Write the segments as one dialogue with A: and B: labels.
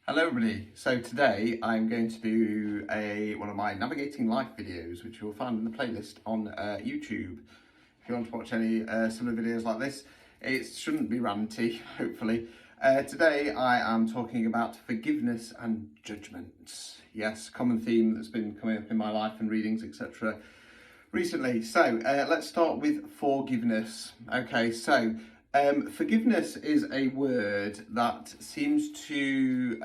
A: Hello everybody, so today I'm going to do one of my navigating life videos, which you'll find in the playlist on YouTube. If you want to watch any similar videos like this, it shouldn't be ranty, hopefully. Today I am talking about forgiveness and judgment. Yes, common theme that's been coming up in my life and readings, etc. recently. So let's start with forgiveness. Okay, so forgiveness is a word that seems to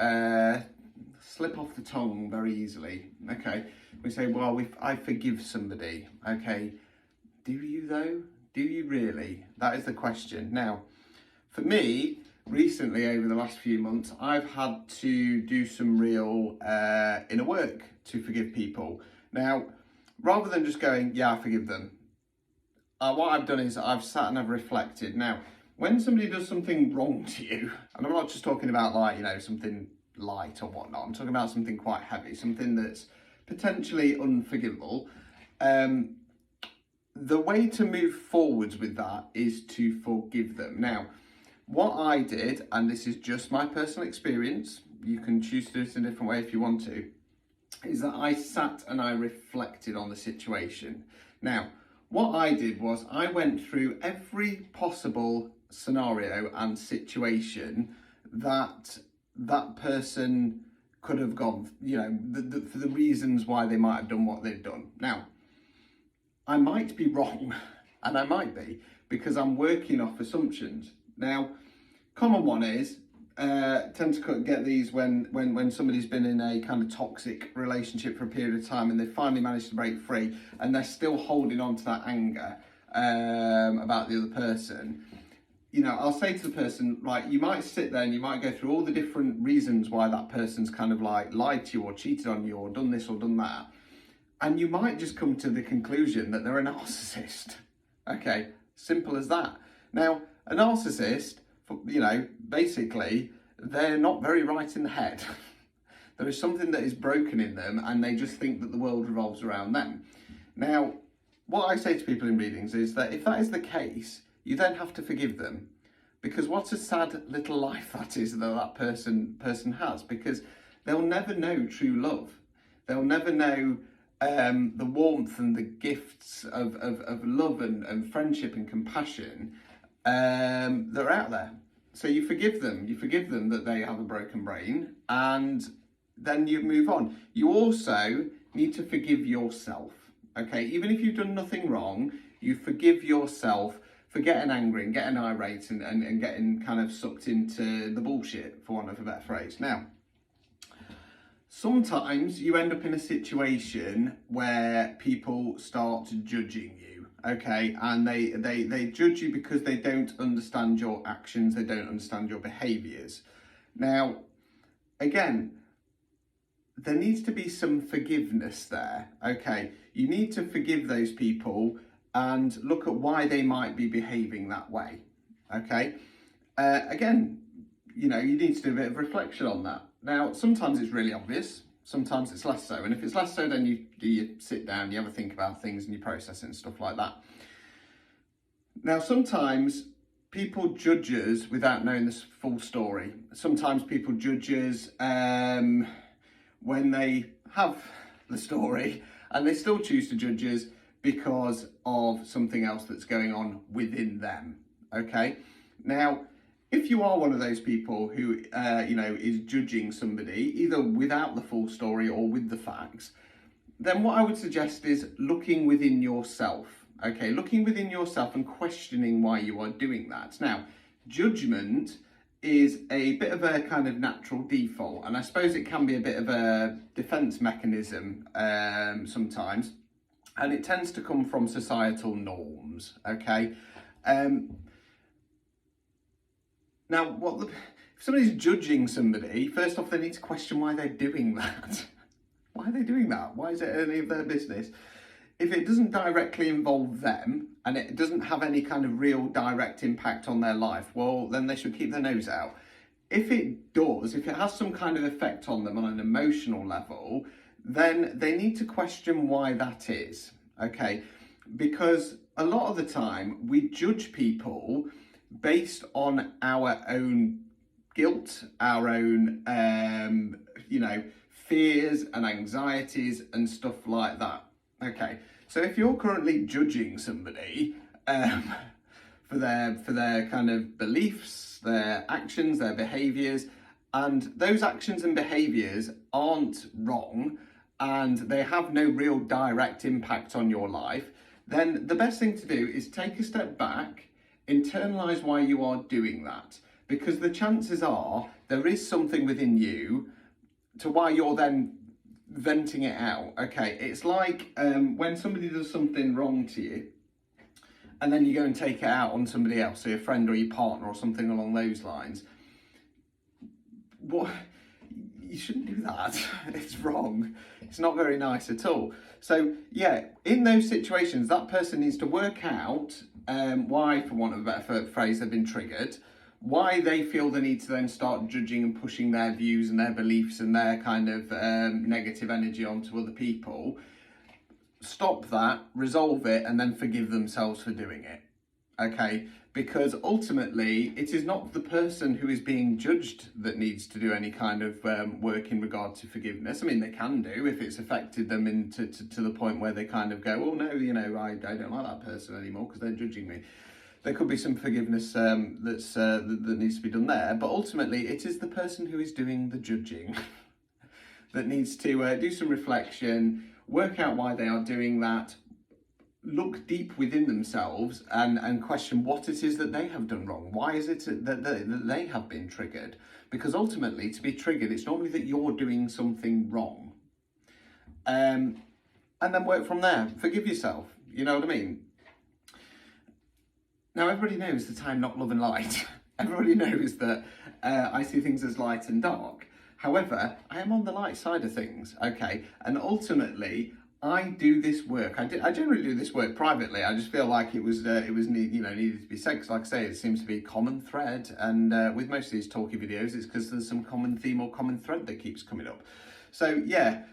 A: slip off the tongue very easily. Okay, we say, well, if I forgive somebody, okay, do you though? Do you really? That is the question. Now, for me, recently, over the last few months, I've had to do some real inner work to forgive people. Now, rather than just going, yeah, I forgive them, what I've done is I've sat and I've reflected. Now, when somebody does something wrong to you, and I'm not just talking about something light or whatnot, I'm talking about something quite heavy, something that's potentially unforgivable. The way to move forwards with that is to forgive them. Now, what I did, and this is just my personal experience, you can choose to do this in a different way if you want to, is that I sat and I reflected on the situation. Now, what I did was I went through every possible scenario and situation that person could have gone, for the reasons why they might have done what they've done. Now, I might be wrong, and I might be, because I'm working off assumptions. Now, common one is, tend to get these when somebody's been in a kind of toxic relationship for a period of time and they finally managed to break free and they're still holding on to that anger about the other person. I'll say to the person, right, you might sit there and you might go through all the different reasons why that person's kind of like lied to you or cheated on you or done this or done that. And you might just come to the conclusion that they're a narcissist. Okay, simple as that. Now, a narcissist, basically, they're not very right in the head. There is something that is broken in them and they just think that the world revolves around them. Now, what I say to people in readings is that if that is the case, you then have to forgive them. Because what a sad little life that is that person has, because they'll never know true love. They'll never know the warmth and the gifts of love and friendship and compassion that are out there. So you forgive them that they have a broken brain, and then you move on. You also need to forgive yourself, okay? Even if you've done nothing wrong, you forgive yourself for getting angry and getting irate and getting kind of sucked into the bullshit, for want of a better phrase. Now, sometimes you end up in a situation where people start judging you, okay? And they judge you because they don't understand your actions, they don't understand your behaviours. Now, again, there needs to be some forgiveness there, okay? You need to forgive those people and look at why they might be behaving that way, okay? Again, you need to do a bit of reflection on that. Now, sometimes it's really obvious, sometimes it's less so. And if it's less so, then you sit down, you have a think about things and you process it and stuff like that. Now, sometimes people judge us without knowing the full story. Sometimes people judge us when they have the story and they still choose to judge us because of something else that's going on within them, okay? Now, if you are one of those people who, is judging somebody, either without the full story or with the facts, then what I would suggest is looking within yourself, okay? Looking within yourself and questioning why you are doing that. Now, judgment is a bit of a kind of natural default, and I suppose it can be a bit of a defense mechanism sometimes, and it tends to come from societal norms, okay? Now, if somebody's judging somebody, first off, they need to question why they're doing that. Why are they doing that? Why is it any of their business? If it doesn't directly involve them and it doesn't have any kind of real direct impact on their life, well, then they should keep their nose out. If it does, if it has some kind of effect on them on an emotional level, then they need to question why that is, okay? Because a lot of the time we judge people based on our own guilt, our own, you know, fears and anxieties and stuff like that. Okay, so if you're currently judging somebody for their kind of beliefs, their actions, their behaviours, and those actions and behaviours aren't wrong, and they have no real direct impact on your life, then the best thing to do is take a step back, internalise why you are doing that, because the chances are there is something within you to why you're then venting it out. Okay, it's like when somebody does something wrong to you and then you go and take it out on somebody else, so your friend or your partner or something along those lines. What? You shouldn't do that. It's wrong. It's not very nice at all. So yeah, in those situations, that person needs to work out why, for want of a better phrase, they've been triggered, why they feel the need to then start judging and pushing their views and their beliefs and their kind of negative energy onto other people. Stop that, resolve it, and then forgive themselves for doing it. Okay, because ultimately it is not the person who is being judged that needs to do any kind of work in regard to forgiveness. I mean, they can do if it's affected them into to the point where they kind of go, oh no, you know, I don't like that person anymore because they're judging me. There could be some forgiveness that needs to be done there, but ultimately it is the person who is doing the judging that needs to do some reflection, work out why they are doing that, look deep within themselves and question what it is that they have done wrong. Why is it that they have been triggered? Because ultimately, to be triggered, it's normally that you're doing something wrong. And then work from there. Forgive yourself. You know what I mean? Now, everybody knows that I'm not love and light. Everybody knows that I see things as light and dark. However, I am on the light side of things, okay? And ultimately, I do this work. I generally do this work privately. I just feel like it needed to be said. Because like I say, it seems to be a common thread. And with most of these talky videos, it's because there's some common theme or common thread that keeps coming up. So yeah,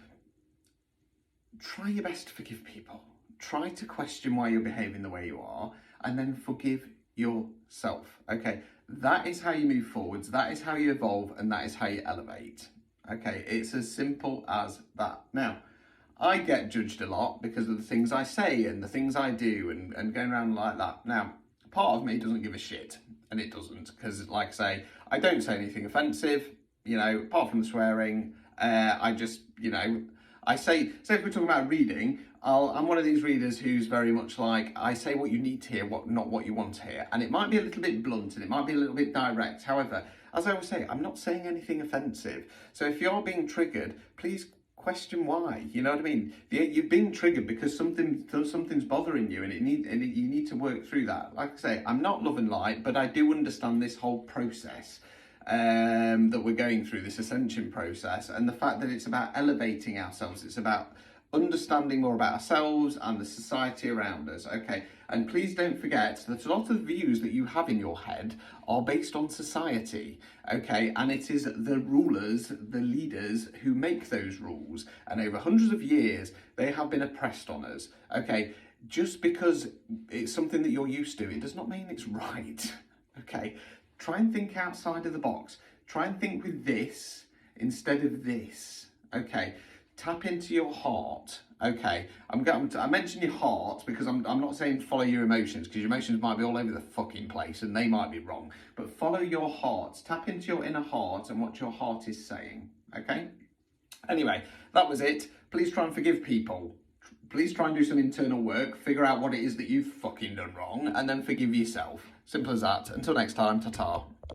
A: try your best to forgive people. Try to question why you're behaving the way you are, and then forgive yourself. Okay, that is how you move forwards. That is how you evolve, and that is how you elevate. Okay, it's as simple as that. Now, I get judged a lot because of the things I say and the things I do and going around like that. Now, part of me doesn't give a shit, and it doesn't, because like I say, I don't say anything offensive, you know, apart from the swearing. I just, you know, I say if we're talking about reading, I'm one of these readers who's very much like, I say what you need to hear, not what you want to hear. And it might be a little bit blunt and it might be a little bit direct. However, as I always say, I'm not saying anything offensive. So if you're being triggered, please question why. You know what I mean? You're being triggered because something's bothering you, and you need to work through that. Like I say, I'm not love and light, but I do understand this whole process that we're going through, this ascension process, and the fact that it's about elevating ourselves. It's about understanding more about ourselves and the society around us. Okay, and please don't forget that a lot of the views that you have in your head are based on society. Okay, and it is the rulers, the leaders who make those rules, and over hundreds of years they have been oppressed on us. Okay, just because it's something that you're used to, it does not mean it's right. Okay, try and think outside of the box. Try and think with this instead of this. Okay, tap into your heart. Okay, I mention your heart because I'm not saying follow your emotions, because your emotions might be all over the fucking place and they might be wrong. But follow your heart. Tap into your inner heart and what your heart is saying. Okay? Anyway, that was it. Please try and forgive people. Please try and do some internal work. Figure out what it is that you've fucking done wrong, and then forgive yourself. Simple as that. Until next time, ta-ta.